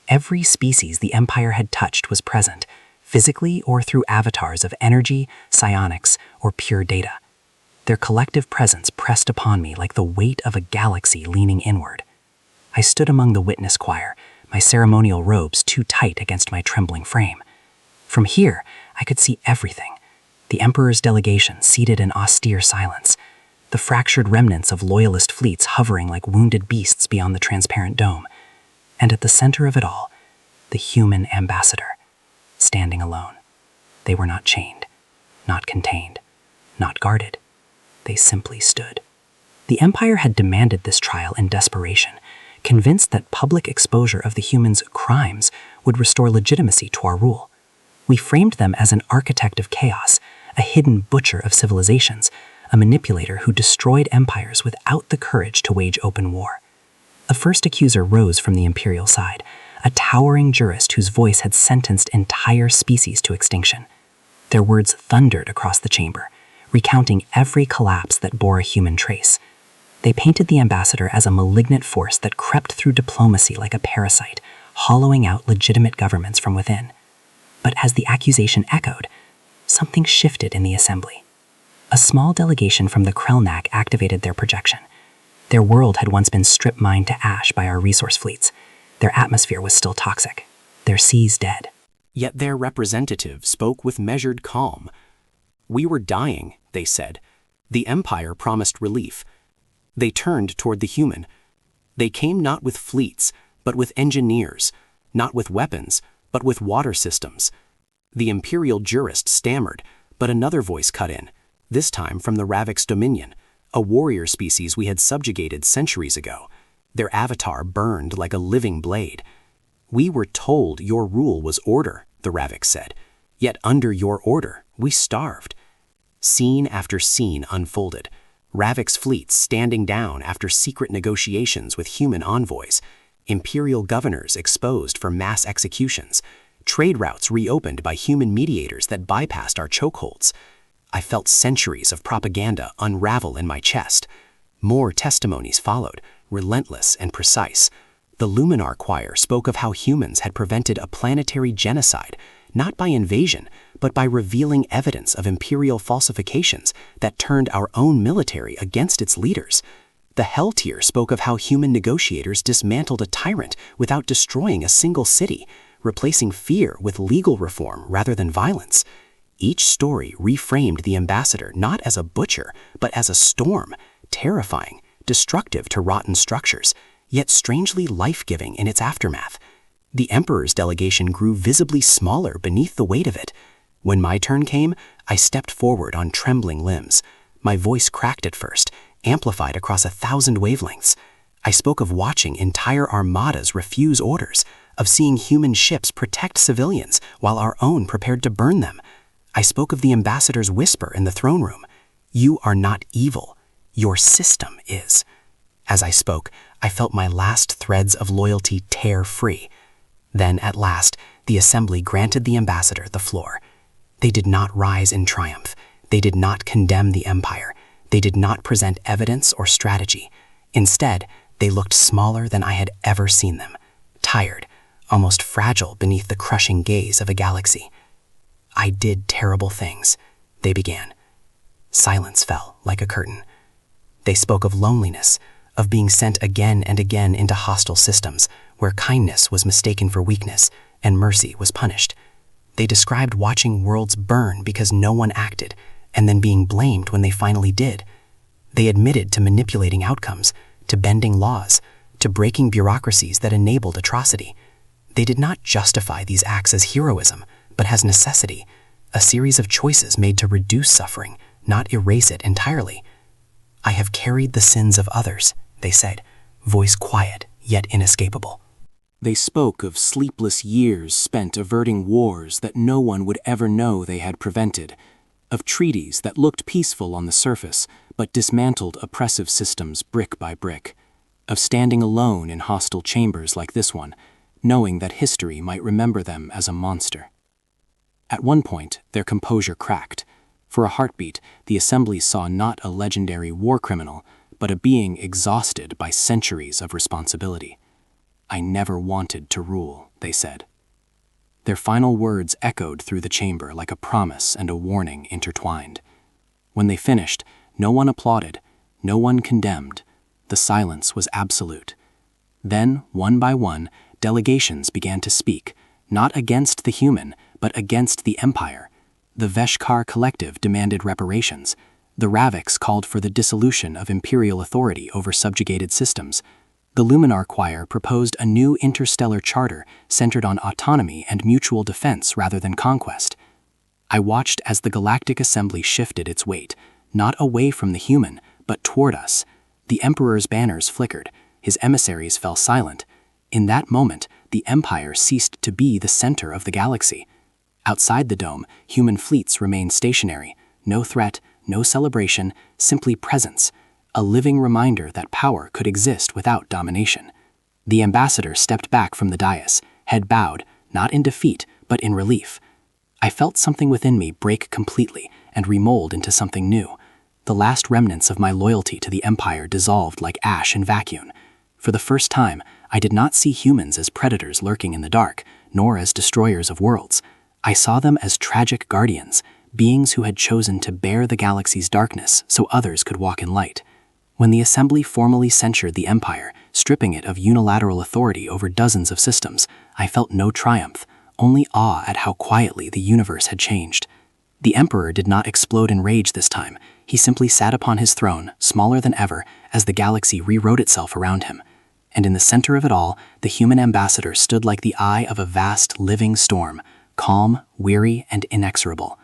Every species the Empire had touched was present, physically or through avatars of energy, psionics, or pure data. Their collective presence pressed upon me like the weight of a galaxy leaning inward. I stood among the witness choir, my ceremonial robes too tight against my trembling frame. From here, I could see everything. The Emperor's delegation seated in austere silence, the fractured remnants of loyalist fleets hovering like wounded beasts beyond the transparent dome, and at the center of it all, the human ambassador, standing alone. They were not chained, not contained, not guarded. They simply stood. The Empire had demanded this trial in desperation, convinced that public exposure of the humans' crimes would restore legitimacy to our rule. We framed them as an architect of chaos, a hidden butcher of civilizations, a manipulator who destroyed empires without the courage to wage open war. A first accuser rose from the Imperial side, a towering jurist whose voice had sentenced entire species to extinction. Their words thundered across the chamber, recounting every collapse that bore a human trace. They painted the ambassador as a malignant force that crept through diplomacy like a parasite, hollowing out legitimate governments from within. But as the accusation echoed, something shifted in the assembly. A small delegation from the Krelnak activated their projection. Their world had once been strip-mined to ash by our resource fleets. Their atmosphere was still toxic, their seas dead. Yet their representative spoke with measured calm. "We were dying," they said. "The Empire promised relief." They turned toward the human. They came not with fleets, but with engineers, not with weapons, but with water systems. The Imperial jurist stammered, but another voice cut in. this time from the Ravix Dominion, a warrior species we had subjugated centuries ago. Their avatar burned like a living blade. "We were told your rule was order," the Ravix said. "Yet under your order, we starved." Scene after scene unfolded. Ravix fleets standing down after secret negotiations with human envoys, imperial governors exposed for mass executions, trade routes reopened by human mediators that bypassed our chokeholds. I felt centuries of propaganda unravel in my chest. More testimonies followed, relentless and precise. The Luminar Choir spoke of how humans had prevented a planetary genocide, not by invasion, but by revealing evidence of imperial falsifications that turned our own military against its leaders. The Hell Tier spoke of how human negotiators dismantled a tyrant without destroying a single city, replacing fear with legal reform rather than violence. Each story reframed the ambassador not as a butcher, but as a storm, terrifying, destructive to rotten structures, yet strangely life-giving in its aftermath. The Emperor's delegation grew visibly smaller beneath the weight of it. When my turn came, I stepped forward on trembling limbs. My voice cracked at first, amplified across 1,000 wavelengths. I spoke of watching entire armadas refuse orders, of seeing human ships protect civilians while our own prepared to burn them. I spoke of the ambassador's whisper in the throne room. "You are not evil. Your system is." As I spoke, I felt my last threads of loyalty tear free. Then, at last, the assembly granted the ambassador the floor. They did not rise in triumph. They did not condemn the empire. They did not present evidence or strategy. Instead, they looked smaller than I had ever seen them, tired, almost fragile beneath the crushing gaze of a galaxy. "I did terrible things," they began. Silence fell like a curtain. They spoke of loneliness, of being sent again and again into hostile systems where kindness was mistaken for weakness and mercy was punished. They described watching worlds burn because no one acted, and then being blamed when they finally did. They admitted to manipulating outcomes, to bending laws, to breaking bureaucracies that enabled atrocity. They did not justify these acts as heroism, but as necessity, a series of choices made to reduce suffering, not erase it entirely. "I have carried the sins of others," they said, voice quiet yet inescapable. They spoke of sleepless years spent averting wars that no one would ever know they had prevented, of treaties that looked peaceful on the surface but dismantled oppressive systems brick by brick, of standing alone in hostile chambers like this one, knowing that history might remember them as a monster. At one point, their composure cracked. For a heartbeat, the assembly saw not a legendary war criminal, but a being exhausted by centuries of responsibility. "I never wanted to rule," they said. Their final words echoed through the chamber like a promise and a warning intertwined. When they finished, no one applauded, no one condemned. The silence was absolute. Then, one by one, delegations began to speak, not against the human, but against the empire. The Veshkar Collective demanded reparations. The Ravix called for the dissolution of imperial authority over subjugated systems. The Luminar Choir proposed a new interstellar charter centered on autonomy and mutual defense rather than conquest. I watched as the Galactic Assembly shifted its weight, not away from the human, but toward us. The Emperor's banners flickered, his emissaries fell silent. In that moment, the Empire ceased to be the center of the galaxy. Outside the dome, human fleets remained stationary, no threat, no celebration, simply presence, a living reminder that power could exist without domination. The ambassador stepped back from the dais, head bowed, not in defeat, but in relief. I felt something within me break completely and remold into something new. The last remnants of my loyalty to the Empire dissolved like ash in vacuum. For the first time, I did not see humans as predators lurking in the dark, nor as destroyers of worlds. I saw them as tragic guardians, beings who had chosen to bear the galaxy's darkness so others could walk in light. When the Assembly formally censured the Empire, stripping it of unilateral authority over dozens of systems, I felt no triumph, only awe at how quietly the universe had changed. The Emperor did not explode in rage this time. He simply sat upon his throne, smaller than ever, as the galaxy rewrote itself around him. And in the center of it all, the human ambassador stood like the eye of a vast, living storm, calm, weary, and inexorable.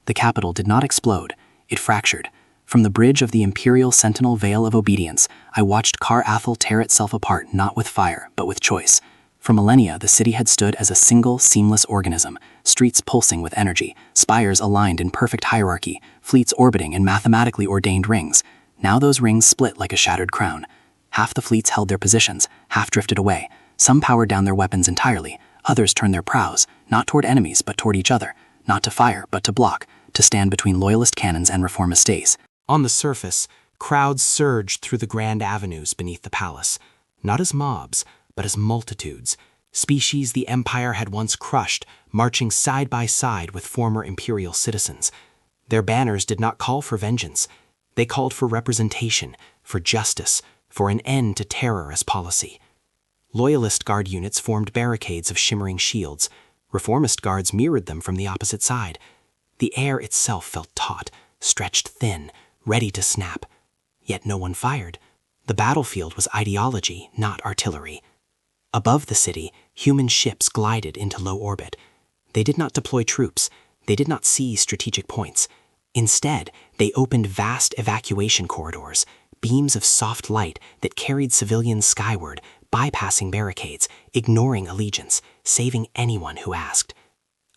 The capital did not explode. It fractured. From the bridge of the Imperial Sentinel Veil of Obedience, I watched Kar Athel tear itself apart not with fire, but with choice. For millennia, the city had stood as a single, seamless organism, streets pulsing with energy, spires aligned in perfect hierarchy, fleets orbiting in mathematically ordained rings. Now those rings split like a shattered crown. Half the fleets held their positions, half drifted away. Some powered down their weapons entirely, others turned their prows, not toward enemies but toward each other, not to fire but to block, to stand between loyalist cannons and reformist stays. On the surface, crowds surged through the grand avenues beneath the palace, not as mobs, but as multitudes, species the Empire had once crushed, marching side by side with former Imperial citizens. Their banners did not call for vengeance. They called for representation, for justice, for an end to terror as policy. Loyalist guard units formed barricades of shimmering shields. Reformist guards mirrored them from the opposite side. The air itself felt taut, stretched thin, ready to snap. Yet no one fired. The battlefield was ideology, not artillery. Above the city, human ships glided into low orbit. They did not deploy troops. They did not seize strategic points. Instead, they opened vast evacuation corridors, beams of soft light that carried civilians skyward, bypassing barricades, ignoring allegiance, saving anyone who asked.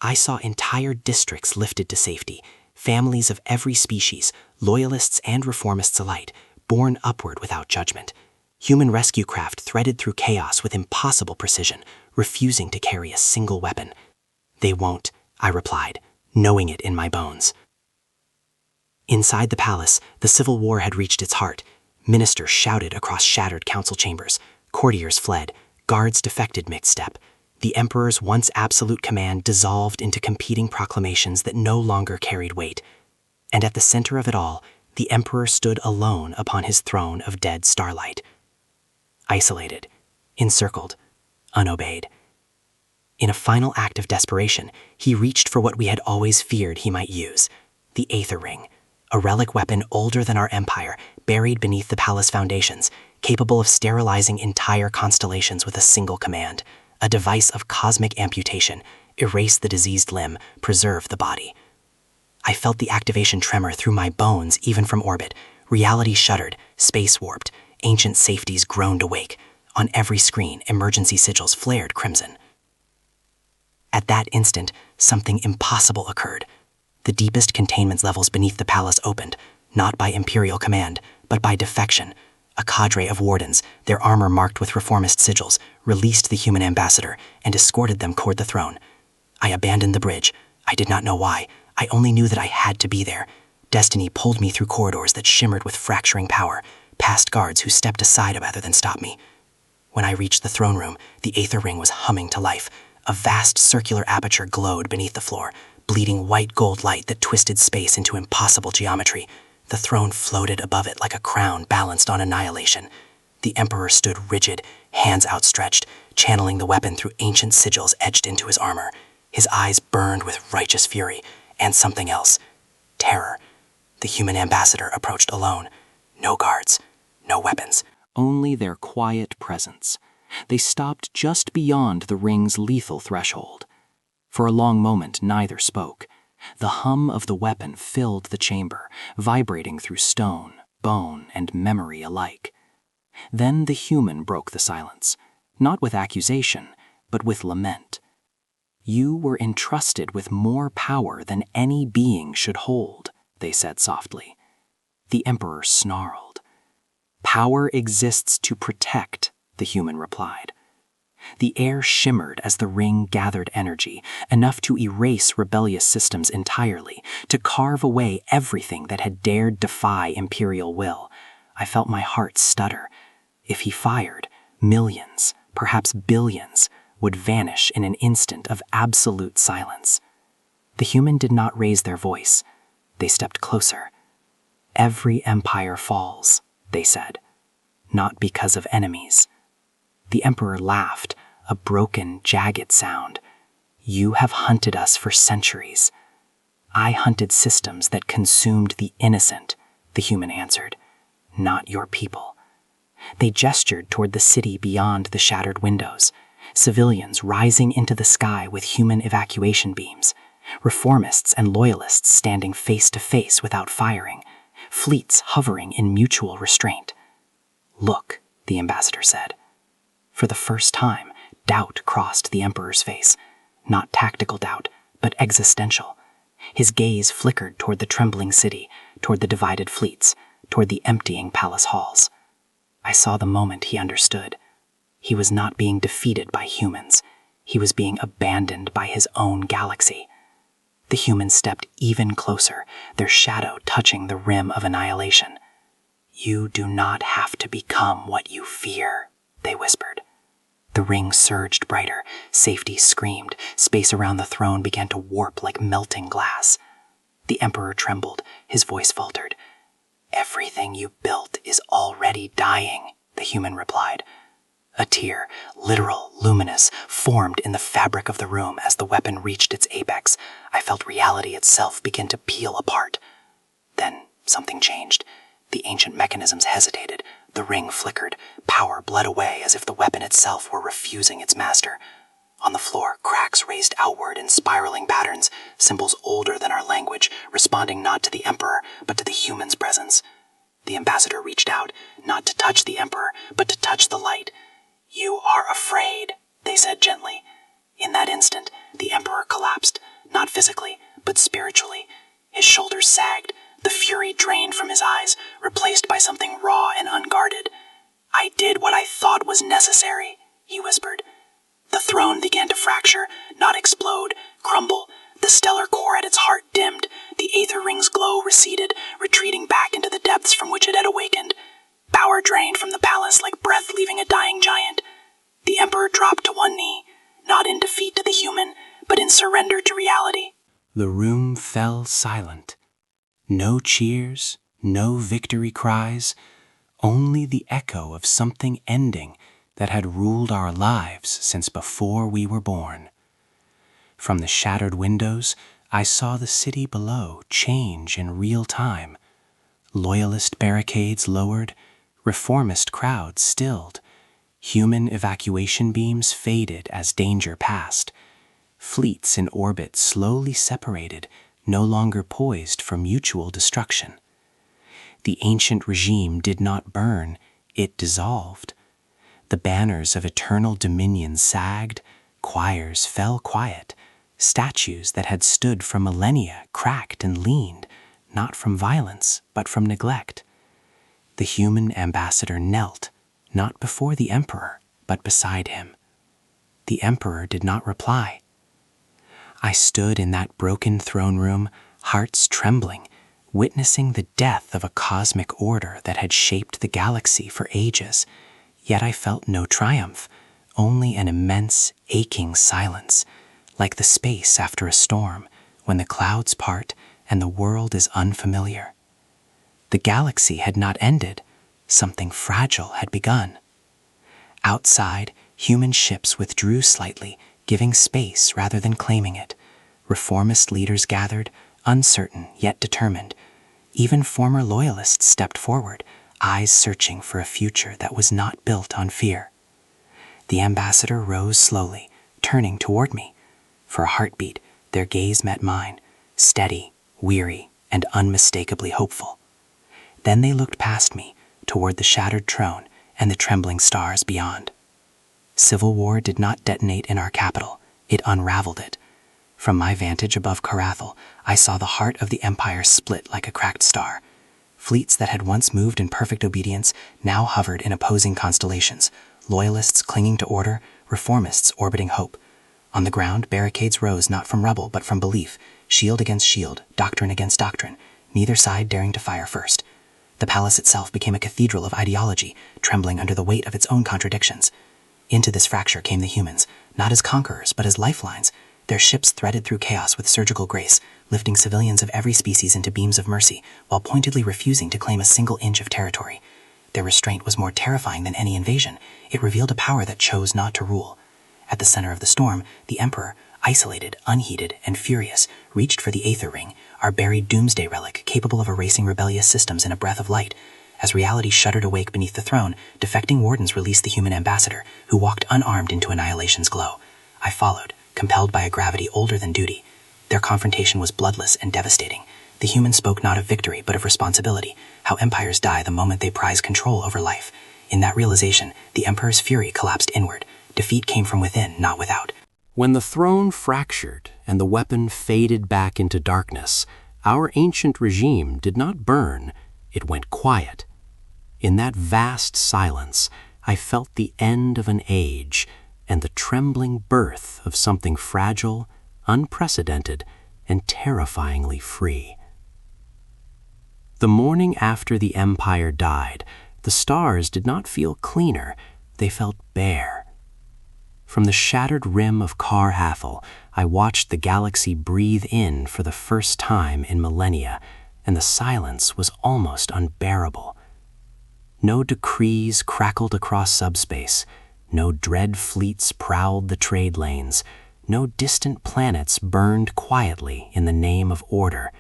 I saw entire districts lifted to safety, families of every species, loyalists and reformists alike, borne upward without judgment. Human rescue craft threaded through chaos with impossible precision, refusing to carry a single weapon. "They won't," I replied, knowing it in my bones. Inside the palace, the civil war had reached its heart. Ministers shouted across shattered council chambers. Courtiers fled. Guards defected mid-step. The Emperor's once absolute command dissolved into competing proclamations that no longer carried weight. And at the center of it all, the Emperor stood alone upon his throne of dead starlight. Isolated, encircled, unobeyed. In a final act of desperation, he reached for what we had always feared he might use, the Aether Ring, a relic weapon older than our empire, buried beneath the palace foundations, capable of sterilizing entire constellations with a single command. A device of cosmic amputation, erase the diseased limb, preserve the body. I felt the activation tremor through my bones even from orbit. Reality shuddered, space warped, ancient safeties groaned awake. On every screen, emergency sigils flared crimson. At that instant, something impossible occurred. The deepest containment levels beneath the palace opened, not by Imperial command, but by defection. A cadre of wardens, their armor marked with reformist sigils, released the human ambassador and escorted them toward the throne. I abandoned the bridge. I did not know why. I only knew that I had to be there. Destiny pulled me through corridors that shimmered with fracturing power, past guards who stepped aside rather than stop me. When I reached the throne room, the Aether Ring was humming to life. A vast circular aperture glowed beneath the floor, bleeding white gold light that twisted space into impossible geometry. The throne floated above it like a crown balanced on annihilation. The Emperor stood rigid, hands outstretched, channeling the weapon through ancient sigils etched into his armor. His eyes burned with righteous fury, and something else, terror. The human ambassador approached alone. No guards, no weapons. Only their quiet presence. They stopped just beyond the ring's lethal threshold. For a long moment, neither spoke. The hum of the weapon filled the chamber, vibrating through stone, bone, and memory alike. Then the human broke the silence, not with accusation, but with lament. "You were entrusted with more power than any being should hold," they said softly. The Emperor snarled. "Power exists to protect," the human replied. The air shimmered as the ring gathered energy, enough to erase rebellious systems entirely, to carve away everything that had dared defy imperial will. I felt my heart stutter. If he fired, millions, perhaps billions, would vanish in an instant of absolute silence. The human did not raise their voice. They stepped closer. "Every empire falls," they said, "not because of enemies." The Emperor laughed, a broken, jagged sound. "You have hunted us for centuries." "I hunted systems that consumed the innocent," the human answered, "not your people." They gestured toward the city beyond the shattered windows, civilians rising into the sky with human evacuation beams, reformists and loyalists standing face to face without firing, fleets hovering in mutual restraint. "Look," the ambassador said. For the first time, doubt crossed the Emperor's face. Not tactical doubt, but existential. His gaze flickered toward the trembling city, toward the divided fleets, toward the emptying palace halls. I saw the moment he understood. He was not being defeated by humans. He was being abandoned by his own galaxy. The humans stepped even closer, their shadow touching the rim of annihilation. "You do not have to become what you fear," they whispered. The ring surged brighter, safety screamed, space around the throne began to warp like melting glass. The Emperor trembled, his voice faltered. "Everything you built is already dying," the human replied. A tear, literal, luminous, formed in the fabric of the room as the weapon reached its apex. I felt reality itself begin to peel apart. Then something changed. The ancient mechanisms hesitated. The ring flickered. Power bled away as if the weapon itself were refusing its master. On the floor, cracks raced outward in spiraling patterns, symbols older than our language, responding not to the Emperor, but to the human's presence. The ambassador reached out, not to touch the Emperor, but to touch the light. "You are afraid," they said gently. In that instant, the Emperor collapsed, not physically, but spiritually. His shoulders sagged, the fury drained from his eyes, replaced by something raw and unguarded. "I did what I thought was necessary," he whispered. The throne began to fracture, not explode, crumble. The stellar core at its heart dimmed. The aether ring's glow receded, retreating back into the depths from which it had awakened. Power drained from the palace like breath leaving a dying giant. The Emperor dropped to one knee, not in defeat to the human, but in surrender to reality. The room fell silent. No cheers, no victory cries, only the echo of something ending that had ruled our lives since before we were born. From the shattered windows, I saw the city below change in real time. Loyalist barricades lowered, reformist crowds stilled. Human evacuation beams faded as danger passed. Fleets in orbit slowly separated, no longer poised for mutual destruction. The ancient regime did not burn, it dissolved. The banners of eternal dominion sagged, choirs fell quiet, statues that had stood for millennia cracked and leaned, not from violence, but from neglect. The human ambassador knelt, not before the Emperor, but beside him. The Emperor did not reply. I stood in that broken throne room, hearts trembling, witnessing the death of a cosmic order that had shaped the galaxy for ages. Yet I felt no triumph, only an immense, aching silence, like the space after a storm, when the clouds part and the world is unfamiliar. The galaxy had not ended, something fragile had begun. Outside, human ships withdrew slightly, giving space rather than claiming it. Reformist leaders gathered, uncertain yet determined. Even former loyalists stepped forward, eyes searching for a future that was not built on fear. The ambassador rose slowly, turning toward me. For a heartbeat, their gaze met mine, steady, weary, and unmistakably hopeful. Then they looked past me, toward the shattered throne and the trembling stars beyond. Civil war did not detonate in our capital, it unraveled it. From my vantage above Carathal, I saw the heart of the empire split like a cracked star. Fleets that had once moved in perfect obedience now hovered in opposing constellations, loyalists clinging to order, reformists orbiting hope. On the ground, barricades rose not from rubble but from belief, shield against shield, doctrine against doctrine, neither side daring to fire first. The palace itself became a cathedral of ideology, trembling under the weight of its own contradictions. Into this fracture came the humans, not as conquerors but as lifelines, their ships threaded through chaos with surgical grace, lifting civilians of every species into beams of mercy, while pointedly refusing to claim a single inch of territory. Their restraint was more terrifying than any invasion. It revealed a power that chose not to rule. At the center of the storm, the Emperor, isolated, unheeded, and furious, reached for the Aether Ring, our buried doomsday relic capable of erasing rebellious systems in a breath of light. As reality shuddered awake beneath the throne, defecting wardens released the human ambassador, who walked unarmed into annihilation's glow. I followed, compelled by a gravity older than duty. Their confrontation was bloodless and devastating. The humans spoke not of victory, but of responsibility, how empires die the moment they prize control over life. In that realization, the Emperor's fury collapsed inward. Defeat came from within, not without. When the throne fractured and the weapon faded back into darkness, our ancient regime did not burn, it went quiet. In that vast silence, I felt the end of an age and the trembling birth of something fragile, unprecedented, and terrifyingly free. The morning after the Empire died, the stars did not feel cleaner, they felt bare. From the shattered rim of Kar Hathel, I watched the galaxy breathe in for the first time in millennia, and the silence was almost unbearable. No decrees crackled across subspace, no dread fleets prowled the trade lanes, no distant planets burned quietly in the name of order.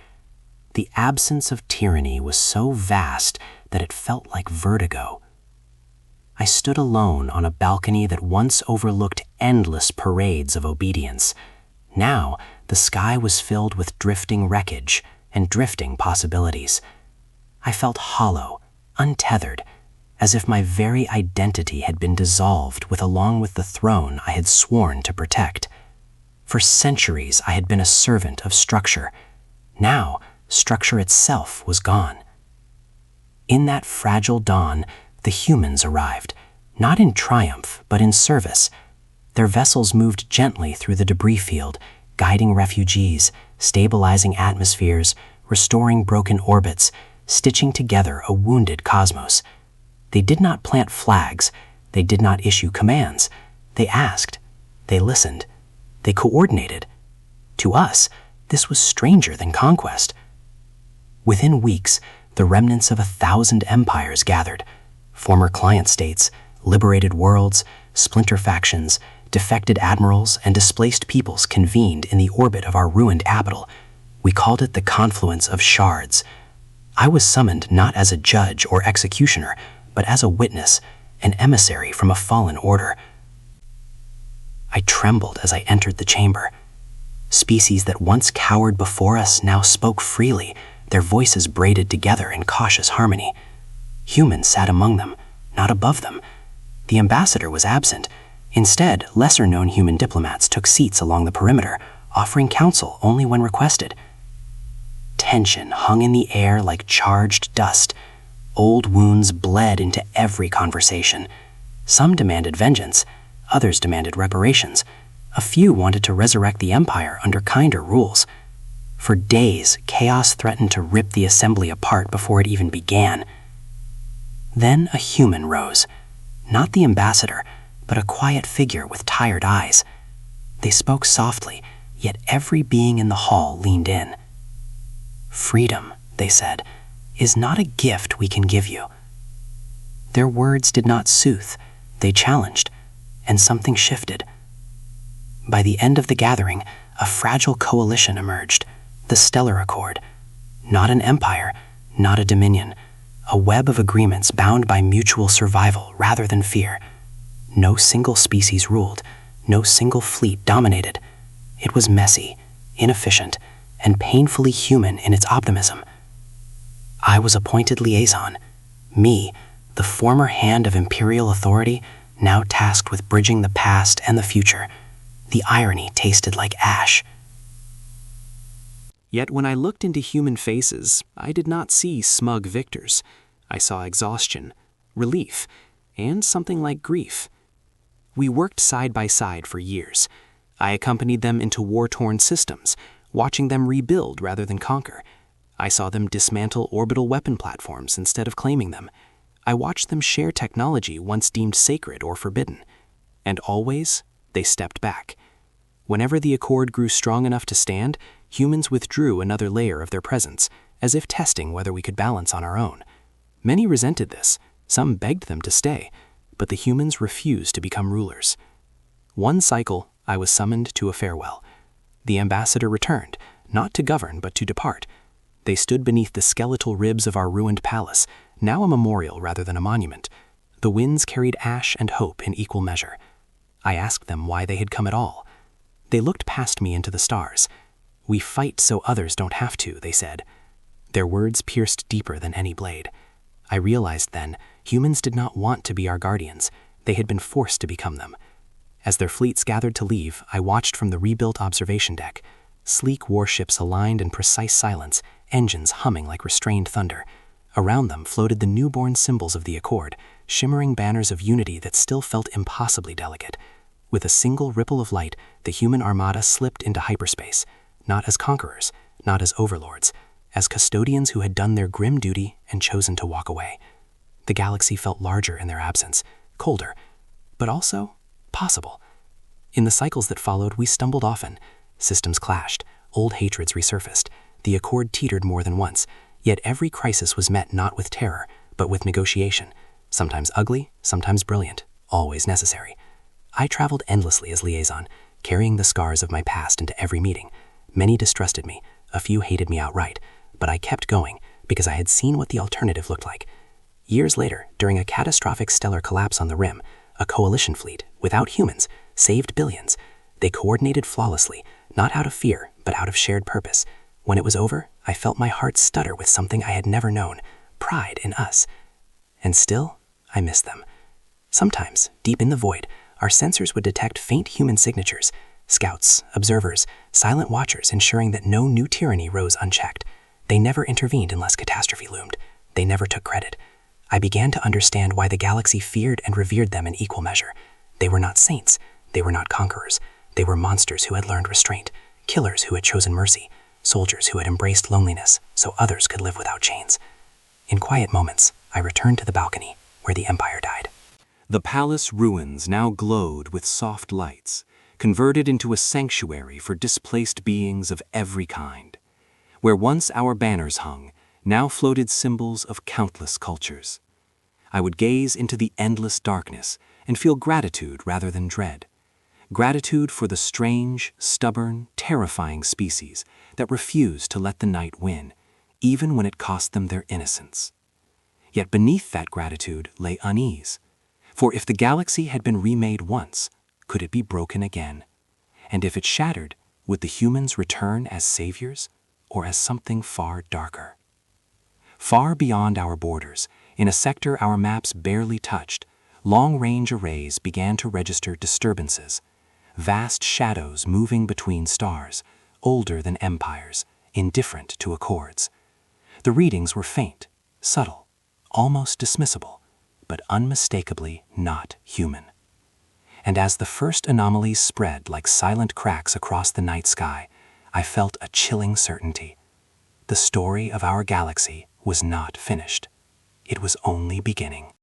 The absence of tyranny was so vast that it felt like vertigo. I stood alone on a balcony that once overlooked endless parades of obedience. Now, the sky was filled with drifting wreckage and drifting possibilities. I felt hollow, untethered, as if my very identity had been dissolved along with the throne I had sworn to protect. For centuries, I had been a servant of structure. Now, structure itself was gone. In that fragile dawn, the humans arrived, not in triumph, but in service. Their vessels moved gently through the debris field, guiding refugees, stabilizing atmospheres, restoring broken orbits, stitching together a wounded cosmos. They did not plant flags, they did not issue commands. They asked, they listened, they coordinated. To us, this was stranger than conquest. Within weeks, the remnants of 1,000 empires gathered. Former client states, liberated worlds, splinter factions, defected admirals, and displaced peoples convened in the orbit of our ruined capital. We called it the confluence of shards. I was summoned not as a judge or executioner, but as a witness, an emissary from a fallen order. I trembled as I entered the chamber. Species that once cowered before us now spoke freely, their voices braided together in cautious harmony. Humans sat among them, not above them. The ambassador was absent. Instead, lesser-known human diplomats took seats along the perimeter, offering counsel only when requested. Tension hung in the air like charged dust. Old wounds bled into every conversation. Some demanded vengeance, others demanded reparations. A few wanted to resurrect the empire under kinder rules. For days, chaos threatened to rip the assembly apart before it even began. Then a human rose, not the ambassador, but a quiet figure with tired eyes. They spoke softly, yet every being in the hall leaned in. "Freedom," they said, "is not a gift we can give you." Their words did not soothe, they challenged, and something shifted. By the end of the gathering, a fragile coalition emerged, the Stellar Accord. Not an empire, not a dominion, a web of agreements bound by mutual survival rather than fear. No single species ruled, no single fleet dominated. It was messy, inefficient, and painfully human in its optimism. I was appointed liaison, me, the former hand of imperial authority, now tasked with bridging the past and the future. The irony tasted like ash. Yet when I looked into human faces, I did not see smug victors. I saw exhaustion, relief, and something like grief. We worked side by side for years. I accompanied them into war-torn systems, watching them rebuild rather than conquer. I saw them dismantle orbital weapon platforms instead of claiming them. I watched them share technology once deemed sacred or forbidden. And always, they stepped back. Whenever the Accord grew strong enough to stand, humans withdrew another layer of their presence, as if testing whether we could balance on our own. Many resented this, some begged them to stay, but the humans refused to become rulers. One cycle, I was summoned to a farewell. The ambassador returned, not to govern but to depart. They stood beneath the skeletal ribs of our ruined palace, now a memorial rather than a monument. The winds carried ash and hope in equal measure. I asked them why they had come at all. They looked past me into the stars. "We fight so others don't have to," they said. Their words pierced deeper than any blade. I realized then, humans did not want to be our guardians. They had been forced to become them. As their fleets gathered to leave, I watched from the rebuilt observation deck. Sleek warships aligned in precise silence, engines humming like restrained thunder. Around them floated the newborn symbols of the Accord, shimmering banners of unity that still felt impossibly delicate. With a single ripple of light, the human armada slipped into hyperspace, not as conquerors, not as overlords, as custodians who had done their grim duty and chosen to walk away. The galaxy felt larger in their absence, colder, but also possible. In the cycles that followed, we stumbled often. Systems clashed, old hatreds resurfaced, the Accord teetered more than once, yet every crisis was met not with terror, but with negotiation, sometimes ugly, sometimes brilliant, always necessary. I traveled endlessly as liaison, carrying the scars of my past into every meeting. Many distrusted me, a few hated me outright, but I kept going because I had seen what the alternative looked like. Years later, during a catastrophic stellar collapse on the Rim, a coalition fleet, without humans, saved billions. They coordinated flawlessly, not out of fear, but out of shared purpose. When it was over, I felt my heart stutter with something I had never known, pride in us. And still, I missed them. Sometimes, deep in the void, our sensors would detect faint human signatures, scouts, observers, silent watchers ensuring that no new tyranny rose unchecked. They never intervened unless catastrophe loomed. They never took credit. I began to understand why the galaxy feared and revered them in equal measure. They were not saints. They were not conquerors. They were monsters who had learned restraint, killers who had chosen mercy, soldiers who had embraced loneliness so others could live without chains. In quiet moments, I returned to the balcony where the Empire died. The palace ruins now glowed with soft lights, converted into a sanctuary for displaced beings of every kind. Where once our banners hung, now floated symbols of countless cultures. I would gaze into the endless darkness and feel gratitude rather than dread. Gratitude for the strange, stubborn, terrifying species that refused to let the night win, even when it cost them their innocence. Yet beneath that gratitude lay unease. For if the galaxy had been remade once, could it be broken again? And if it shattered, would the humans return as saviors or as something far darker? Far beyond our borders, in a sector our maps barely touched, long-range arrays began to register disturbances. Vast shadows moving between stars, older than empires, indifferent to accords. The readings were faint, subtle, almost dismissible, but unmistakably not human. And as the first anomalies spread like silent cracks across the night sky, I felt a chilling certainty. The story of our galaxy was not finished. It was only beginning.